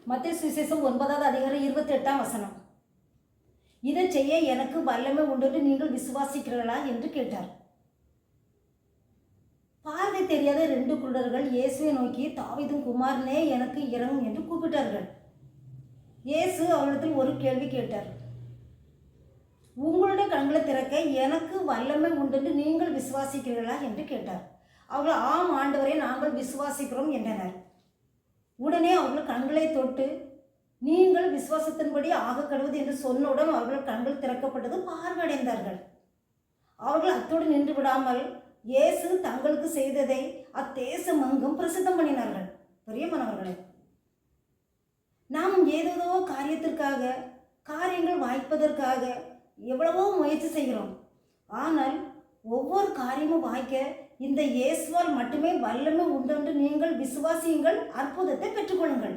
மத்தேயு சுவிசேஷம் 9வது அதிகாரம் 28ஆம் வசனம். இதை செய்ய எனக்கு வல்லமை உண்டு என்று நீங்கள் விசுவாசிக்கிறீர்களா என்று கேட்டார். பார்வை தெரியாத 2 குருடர்கள் இயேசுவை நோக்கி, தாவீதின் குமாரனே எனக்கு இரங்கும் என்று கூப்பிட்டார்கள். இயேசு அவர்களிடத்தில் ஒரு கேள்வி கேட்டார். உங்களுடைய கண்களை திறக்க எனக்கு வல்லமை உண்டு என்று நீங்கள் விசுவாசிக்கிறீர்களா என்று கேட்டார். அவர்கள் ஆம் ஆண்டவரே, நாங்கள் விசுவாசிக்கிறோம் என்றனர். உடனே அவர்கள் கண்களை தொட்டு, நீங்கள் விசுவாசத்தின்படி ஆகக்கடுவது என்று சொன்னவுடன் அவர்கள் கண்கள் திறக்கப்பட்டது, பார்வையடைந்தார்கள். அவர்கள் அத்தோடு நின்று விடாமல் இயேசு தங்களுக்கு செய்ததை அத்தேசம் எங்கும் பிரசித்தம் பண்ணினார்கள். பிரியமானவர்களே, நாம் ஏதேதோ காரியங்கள் வாய்ப்பதற்காக எவ்வளவோ முயற்சி செய்கிறோம். ஆனால் ஒவ்வொரு காரியமும் வாய்க்க இந்த இயேசுவால் மட்டுமே வல்லமை உண்டு என்று நீங்கள் விசுவாசியுங்கள், அற்புதத்தை பெற்றுக்கொள்ளுங்கள்.